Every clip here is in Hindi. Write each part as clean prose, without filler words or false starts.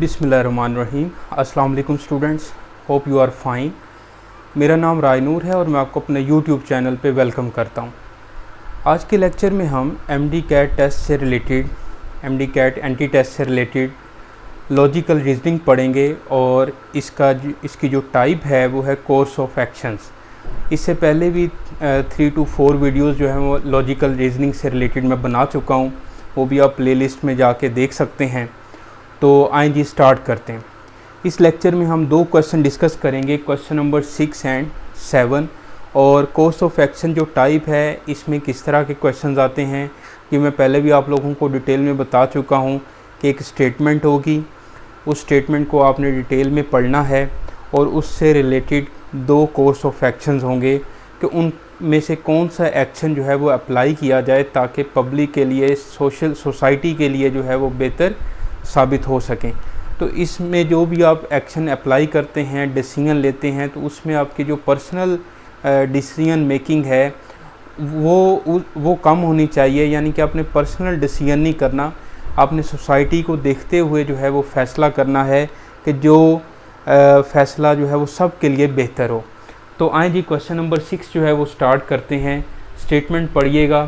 बिस्मिल्लाहिर्रहमानिर्रहीम। अस्सलाम वालेकुम students, hope you are fine. मेरा नाम रायनूर है और मैं आपको अपने यूट्यूब चैनल पे वेलकम करता हूँ। आज के लेक्चर में हम एमडी कैट टेस्ट से related, MD CAT entry test से रिलेटेड लॉजिकल रीजनिंग पढ़ेंगे और इसकी जो टाइप है वो है कोर्स ऑफ एक्शंस। इससे पहले भी 3 to 4 वीडियोज़ जो हैं वो लॉजिकल रीजनिंग से रिलेटेड मैं बना चुका हूँ, वो भी आप प्लेलिस्ट में जाके देख सकते हैं। तो आइए जी स्टार्ट करते हैं। इस लेक्चर में हम 2 क्वेश्चन डिस्कस करेंगे, क्वेश्चन नंबर 6 एंड 7। और कोर्स ऑफ एक्शन जो टाइप है इसमें किस तरह के क्वेश्चंस आते हैं कि मैं पहले भी आप लोगों को डिटेल में बता चुका हूँ कि एक स्टेटमेंट होगी, उस स्टेटमेंट को आपने डिटेल में पढ़ना है और उससे रिलेटेड 2 कोर्स ऑफ एक्शंस होंगे कि उन में से कौन सा एक्शन जो है वो अप्लाई किया जाए ताकि पब्लिक के लिए, सोसाइटी के लिए जो है वो बेहतर साबित हो सकें। तो इसमें जो भी आप एक्शन अप्लाई करते हैं, डिसीजन लेते हैं, तो उसमें आपकी जो पर्सनल डिसीजन मेकिंग है वो कम होनी चाहिए। यानी कि आपने पर्सनल डिसीजन नहीं करना, आपने सोसाइटी को देखते हुए जो है वो फ़ैसला करना है कि जो फ़ैसला जो है वो सब के लिए बेहतर हो। तो आए जी क्वेश्चन नंबर 6 जो है वो स्टार्ट करते हैं। स्टेटमेंट पढ़िएगा।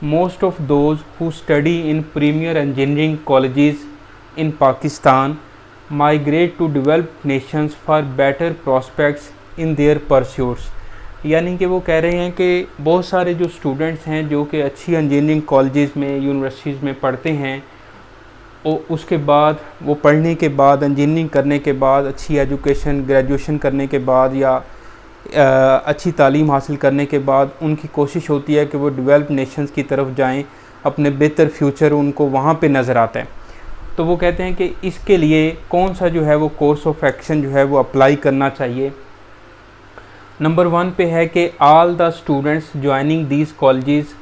Most of those who study in premier engineering colleges in Pakistan migrate to developed nations for better prospects in their pursuits। यानी कि वो कह रहे हैं कि बहुत सारे जो स्टूडेंट्स हैं जो कि अच्छी इंजीनियरिंग कॉलेजेस में, यूनिवर्सिटीज़ में पढ़ते हैं, और उसके बाद वो पढ़ने के बाद, इंजीनियरिंग करने के बाद, अच्छी एजुकेशन ग्रेजुएशन करने के बाद या अच्छी तालीम हासिल करने के बाद उनकी कोशिश होती है कि वो डेवलप्ड नेशंस की तरफ जाएं, अपने बेहतर फ्यूचर उनको वहाँ पे नज़र आता है। तो वो कहते हैं कि इसके लिए कौन सा जो है वो कोर्स ऑफ एक्शन जो है वो अप्लाई करना चाहिए। नंबर 1 पे है कि all the students joining these colleges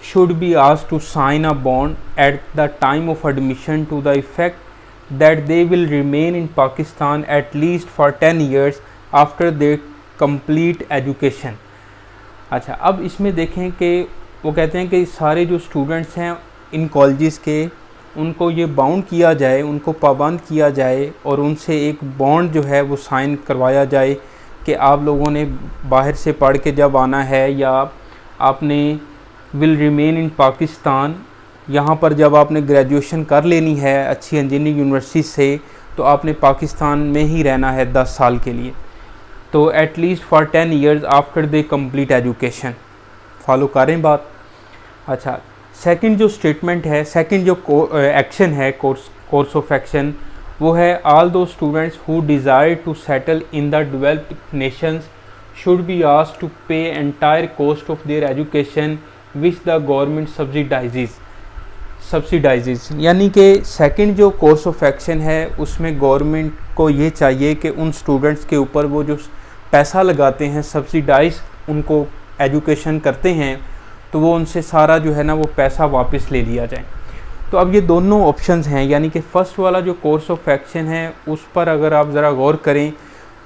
should be asked to sign a bond at the time of admission to the effect that they will remain in Pakistan at least for 10 years after they complete education. अच्छा, अब इसमें देखें कि वो कहते हैं कि सारे जो स्टूडेंट्स हैं इन कॉलेजेस के, उनको ये बाउंड किया जाए, उनको पाबंद किया जाए और उनसे एक बॉन्ड जो है वो साइन करवाया जाए कि आप लोगों ने बाहर से पढ़ के जब आना है या आपने विल रिमेन इन पाकिस्तान, यहाँ पर जब आपने ग्रेजुएशन कर लेनी है अच्छी इंजीनियरिंग यूनिवर्सिटी से, तो आपने पाकिस्तान में ही रहना है 10 साल के लिए। तो eight least for 10 years after they complete education. Follow करें बात। अच्छा, सेकंड जो स्टेटमेंट है, सेकंड जो एक्शन है, कोर्स ऑफ एक्शन, वो है all those students who desire to settle in the developed nations should be asked to pay entire cost of their education which the government subsidizes. यानी कि सेकंड जो कोर्स ऑफ एक्शन है उसमें गवर्नमेंट को ये चाहिए कि उन स्टूडेंट्स के ऊपर वो जो पैसा लगाते हैं, सब्सिडाइज उनको एजुकेशन करते हैं, तो वो उनसे सारा जो है ना वो पैसा वापस ले लिया जाए। तो अब ये दोनों ऑप्शंस हैं, यानी कि फ़र्स्ट वाला जो कोर्स ऑफ एक्शन है उस पर अगर आप ज़रा गौर करें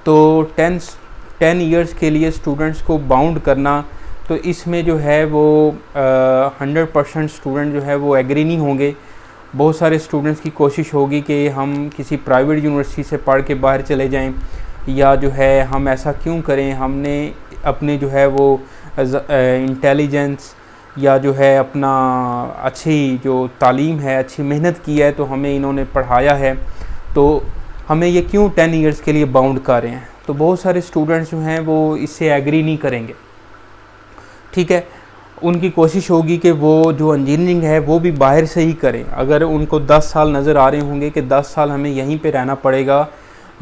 तो 10 years के लिए स्टूडेंट्स को बाउंड करना, तो इसमें जो है वो 100% स्टूडेंट जो है वो एग्री नहीं होंगे। बहुत सारे स्टूडेंट्स की कोशिश होगी कि हम किसी प्राइवेट यूनिवर्सिटी से पढ़ के बाहर चले जाएं, या जो है हम ऐसा क्यों करें, हमने अपने जो है वो इंटेलिजेंस या जो है अपना अच्छी जो तालीम है, अच्छी मेहनत की है, तो हमें इन्होंने पढ़ाया है, तो हमें ये क्यों 10 years के लिए बाउंड कर रहे हैं। तो बहुत सारे स्टूडेंट्स जो हैं वो इससे एग्री नहीं करेंगे। ठीक है, उनकी कोशिश होगी कि वो जो इंजीनियरिंग है वो भी बाहर से ही करें। अगर उनको 10 साल नज़र आ रहे होंगे कि 10 साल हमें यहीं पे रहना पड़ेगा,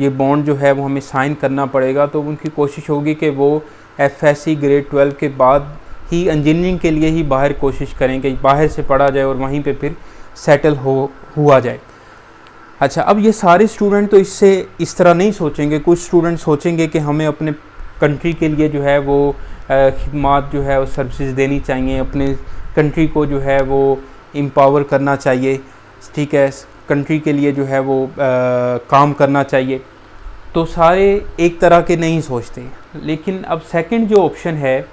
ये बॉन्ड जो है वो हमें साइन करना पड़ेगा, तो उनकी कोशिश होगी कि वो FSC ग्रेड 12 के बाद ही इंजीनियरिंग के लिए ही बाहर कोशिश करें कि बाहर से पढ़ा जाए और वहीं पे फिर सेटल हुआ जाए। अच्छा, अब ये सारे स्टूडेंट तो इससे इस तरह नहीं सोचेंगे। कुछ स्टूडेंट सोचेंगे कि हमें अपने कंट्री के लिए जो है वो खिदमात जो है वो सर्विसेज देनी चाहिए, अपने कंट्री को जो है वो एम्पावर करना चाहिए। ठीक है, कंट्री के लिए जो है वो काम करना चाहिए। तो सारे एक तरह के नहीं सोचते। लेकिन अब सेकंड जो ऑप्शन है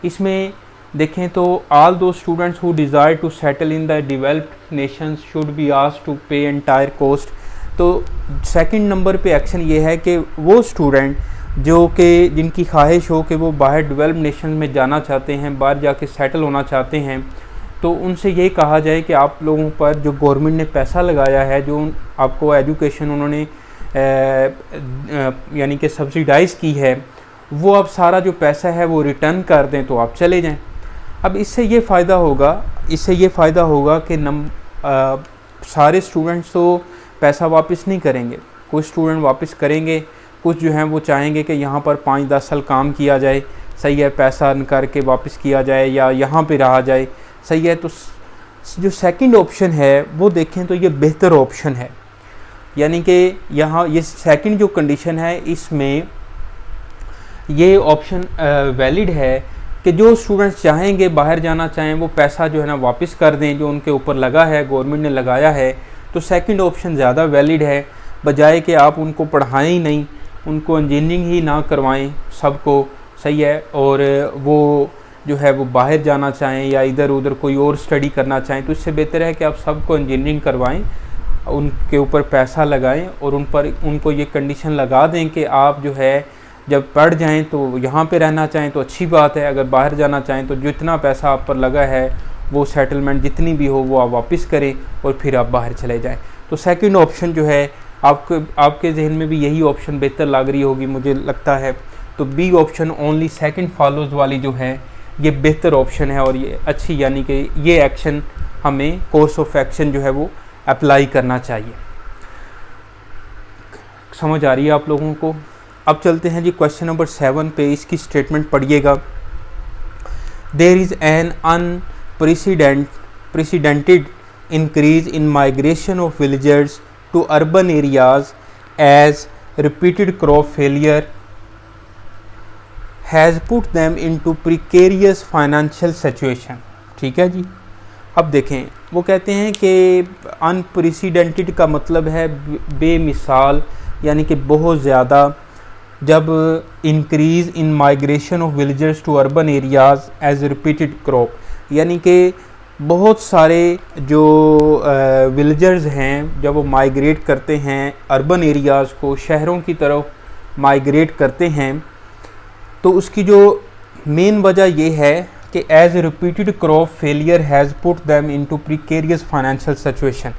इसमें देखें तो all those students who desire to settle in the developed nations should be asked to pay entire cost. तो सेकंड नंबर पे एक्शन ये है कि वो स्टूडेंट जो कि जिनकी ख्वाहिश हो कि वो बाहर डेवलप नेशन में जाना चाहते हैं, बाहर जाके सेटल होना चाहते हैं, तो उनसे ये कहा जाए कि आप लोगों पर जो गवर्नमेंट ने पैसा लगाया है, जो आपको एजुकेशन उन्होंने यानी कि सब्सिडाइज़ की है, वो अब सारा जो पैसा है वो रिटर्न कर दें तो आप चले जाएं। अब इससे ये फ़ायदा होगा कि सारे स्टूडेंट्स तो पैसा वापस नहीं करेंगे, कुछ स्टूडेंट वापस करेंगे, कुछ जो हैं वो चाहेंगे कि यहाँ पर 5-10 साल काम किया जाए, सही है, पैसा करके वापस किया जाए या यहाँ पे रहा जाए, सही है। तो जो सेकंड ऑप्शन है वो देखें तो ये बेहतर ऑप्शन है, यानी कि यहाँ ये सेकंड जो कंडीशन है इसमें ये ऑप्शन वैलिड है कि जो स्टूडेंट्स चाहेंगे बाहर जाना चाहें वो पैसा जो है ना वापस कर दें जो उनके ऊपर लगा है, गवर्नमेंट ने लगाया है। तो सेकंड ऑप्शन ज़्यादा वैलिड है, बजाय कि आप उनको पढ़ाएं ही नहीं, उनको इंजीनियरिंग ही ना करवाएं सबको, सही है, और वो जो है वो बाहर जाना चाहें या इधर उधर कोई और स्टडी करना चाहें। तो इससे बेहतर है कि आप सबको इंजीनियरिंग करवाएं, उनके ऊपर पैसा लगाएं और उनको ये कंडीशन लगा दें कि आप जो है जब पढ़ जाएं तो यहाँ पे रहना चाहें तो अच्छी बात है, अगर बाहर जाना चाहें तो जितना पैसा आप पर लगा है वो सेटलमेंट जितनी भी हो वो आप वापस करें और फिर आप बाहर चले जाएं। तो सेकंड ऑप्शन जो है आपके जहन में भी यही ऑप्शन बेहतर लग रही होगी मुझे लगता है। तो B option only second follows वाली जो है ये बेहतर ऑप्शन है और ये अच्छी, यानी कि ये एक्शन हमें कोर्स ऑफ एक्शन जो है वो अप्लाई करना चाहिए। समझ आ रही है आप लोगों को? अब चलते हैं जी क्वेश्चन नंबर 7 पे, इसकी स्टेटमेंट पढ़िएगा। There is an unprecedented increase in migration of villagers to urban areas as repeated crop failure has put them into precarious financial situation. ठीक है जी। अब देखें, वो कहते हैं कि अनप्रेसिडेंटेड का मतलब है बेमिसाल, यानी कि बहुत ज़्यादा, जब increase in migration of villagers to urban areas as repeated crop, यानी कि बहुत सारे जो विलेजर्स हैं जब वो माइग्रेट करते हैं अर्बन एरियाज़ को, शहरों की तरफ माइग्रेट करते हैं, तो उसकी जो मेन वजह ये है कि as repeated crop failure has put them into precarious financial situation.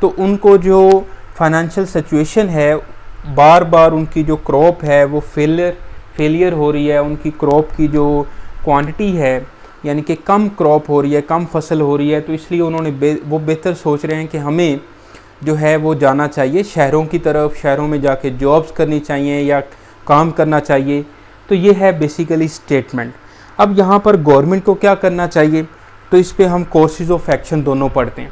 तो उनको जो फाइनेंशियल सिचुएशन है, बार बार उनकी जो क्रॉप है वो फेलियर हो रही है, उनकी क्रॉप की जो क्वांटिटी है यानी कि कम क्रॉप हो रही है, कम फसल हो रही है, तो इसलिए उन्होंने वो बेहतर सोच रहे हैं कि हमें जो है वो जाना चाहिए शहरों की तरफ, शहरों में जाके जॉब्स करनी चाहिए या काम करना चाहिए। तो ये है बेसिकली स्टेटमेंट। अब यहाँ पर गवर्नमेंट को क्या करना चाहिए, तो इस पे हम कोर्सेज ऑफ एक्शन दोनों पढ़ते हैं।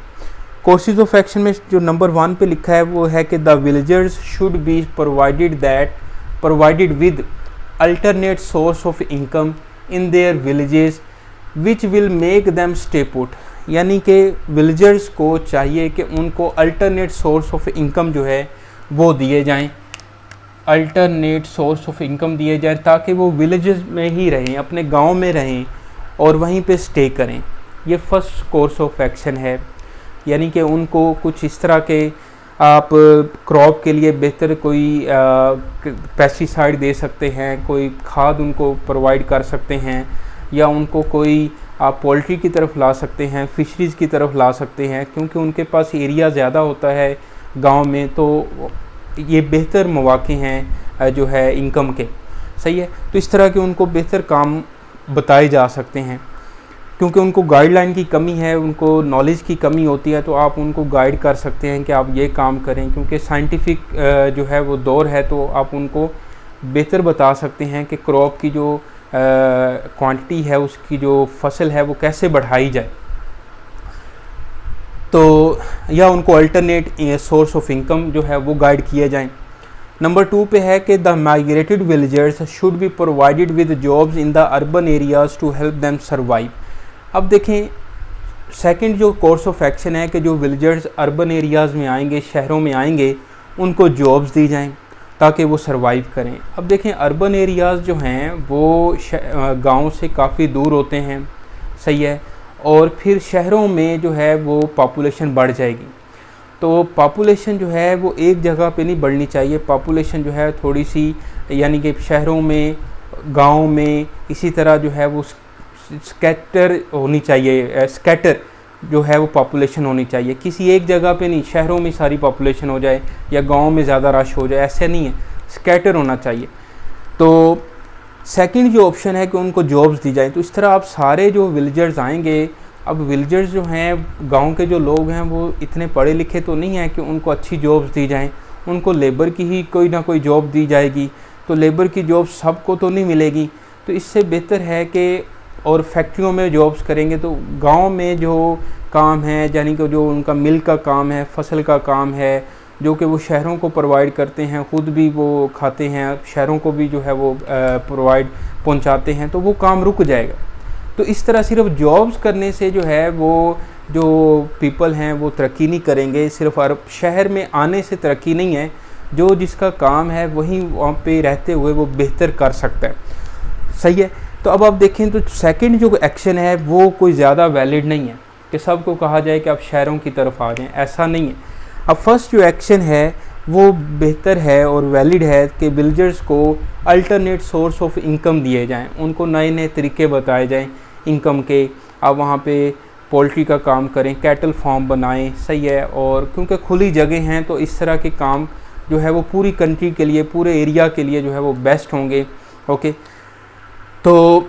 कोर्सेज ऑफ एक्शन में जो नंबर 1 पे लिखा है वो है कि the villagers should be provided with alternate source of income in their villages which will make them stay put, यानी कि विलेजर्स को चाहिए कि उनको अल्टरनेट सोर्स ऑफ इनकम जो है वो दिए जाएं, अल्टरनेट सोर्स ऑफ इनकम दिए जाए ताकि वो विलेजेस में ही रहें, अपने गांव में रहें और वहीं पे स्टे करें। ये फर्स्ट कोर्स ऑफ एक्शन है, यानी कि उनको कुछ इस तरह के आप क्रॉप के लिए बेहतर कोई पेस्टिसाइड दे सकते हैं, कोई खाद उनको प्रोवाइड कर सकते हैं, या उनको कोई आप पोल्ट्री की तरफ ला सकते हैं, फिशरीज़ की तरफ ला सकते हैं, क्योंकि उनके पास एरिया ज़्यादा होता है गांव में, तो ये बेहतर मौके हैं जो है इनकम के, सही है। तो इस तरह के उनको बेहतर काम बताए जा सकते हैं, क्योंकि उनको गाइडलाइन की कमी है, उनको नॉलेज की कमी होती है, तो आप उनको गाइड कर सकते हैं कि आप ये काम करें, क्योंकि साइंटिफिक जो है वो दौर है, तो आप उनको बेहतर बता सकते हैं कि क्रॉप की जो क्वांटिटी है, उसकी जो फसल है वो कैसे बढ़ाई जाए, तो या उनको अल्टरनेट सोर्स ऑफ इनकम जो है वो गाइड किए जाएं। नंबर 2 पे है कि the migrated villagers should be provided with jobs in the urban areas to help them survive. अब देखें, सेकंड जो कोर्स ऑफ एक्शन है कि जो विलेजर्स अर्बन एरियाज़ में आएंगे, शहरों में आएंगे, उनको जॉब्स दी जाएं ताकि वो सर्वाइव करें। अब देखें, अर्बन एरियाज़ जो हैं वो गाँव से काफ़ी दूर होते हैं, सही है, और फिर शहरों में जो है वो पॉपुलेशन बढ़ जाएगी। तो पॉपुलेशन जो है वो एक जगह पे नहीं बढ़नी चाहिए, पॉपुलेशन जो है थोड़ी सी यानी कि शहरों में, गाँव में इसी तरह जो है वो स्कैटर होनी चाहिए, स्कैटर जो है वो पॉपुलेशन होनी चाहिए, किसी एक जगह पे नहीं शहरों में सारी पॉपुलेशन हो जाए या गांव में ज़्यादा रश हो जाए, ऐसे नहीं है, स्कैटर होना चाहिए। तो सेकंड जो ऑप्शन है कि उनको जॉब्स दी जाए। तो इस तरह आप सारे जो विलेजर्स आएंगे, अब विलेजर्स जो हैं गांव के जो लोग हैं वो इतने पढ़े लिखे तो नहीं हैं कि उनको अच्छी जॉब्स दी जाएं, उनको लेबर की ही कोई ना कोई जॉब दी जाएगी, तो लेबर की जॉब सबको तो नहीं मिलेगी। तो इससे बेहतर है कि और फैक्ट्रियों में जॉब्स करेंगे तो गांव में जो काम है यानी कि जो उनका मिल का काम है, फसल का काम है, जो कि वो शहरों को प्रोवाइड करते हैं, ख़ुद भी वो खाते हैं, शहरों को भी जो है वो प्रोवाइड पहुंचाते हैं, तो वो काम रुक जाएगा। तो इस तरह सिर्फ जॉब्स करने से जो है वो जो पीपल हैं वो तरक्की नहीं करेंगे, सिर्फ शहर में आने से तरक्की नहीं है, जो जिसका काम है वहीं वहाँ पे रहते हुए वो बेहतर कर सकता है। सही है। तो अब आप देखें तो सेकंड जो एक्शन है वो कोई ज़्यादा वैलिड नहीं है कि सबको कहा जाए कि आप शहरों की तरफ आ जाएं, ऐसा नहीं है। अब फर्स्ट जो एक्शन है वो बेहतर है और वैलिड है कि विलेजर्स को अल्टरनेट सोर्स ऑफ इनकम दिए जाएं, उनको नए नए तरीके बताए जाएं इनकम के। आप वहाँ पे पोल्ट्री का काम करें, कैटल फार्म बनाएं, सही है। और क्योंकि खुली जगह हैं तो इस तरह के काम जो है वो पूरी कंट्री के लिए, पूरे एरिया के लिए जो है वो बेस्ट होंगे। ओके, तो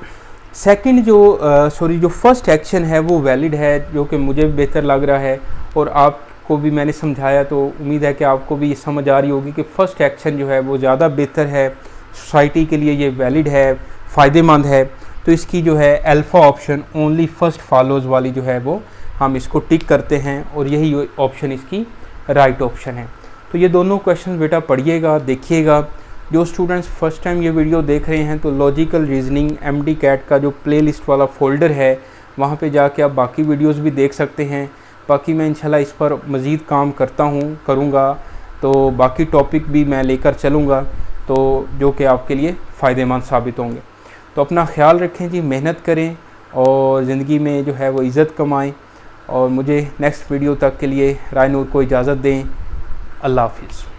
सेकंड जो फर्स्ट एक्शन है वो वैलिड है, जो कि मुझे बेहतर लग रहा है और आपको भी मैंने समझाया, तो उम्मीद है कि आपको भी ये समझ आ रही होगी कि फ़र्स्ट एक्शन जो है वो ज़्यादा बेहतर है, सोसाइटी के लिए ये वैलिड है, फ़ायदेमंद है। तो इसकी जो है alpha option only first follows वाली जो है वो हम इसको टिक करते हैं और यही ऑप्शन इसकी राइट ऑप्शन है। तो ये दोनों क्वेश्चन बेटा पढ़िएगा, देखिएगा। जो स्टूडेंट्स फर्स्ट टाइम ये वीडियो देख रहे हैं तो लॉजिकल रीजनिंग MD CAT का जो प्लेलिस्ट वाला फ़ोल्डर है वहाँ पे जाके आप बाकी वीडियोस भी देख सकते हैं। बाकी मैं इंशाल्लाह इस पर मज़ीद काम करूँगा, तो बाकी टॉपिक भी मैं लेकर चलूँगा, तो जो कि आपके लिए फ़ायदेमंद साबित होंगे। तो अपना ख्याल रखें जी, मेहनत करें और ज़िंदगी में जो है वो इज़्ज़त कमाएँ। और मुझे नेक्स्ट वीडियो तक के लिए रायनूर को इजाज़त दें। अल्लाह हाफ़िज़।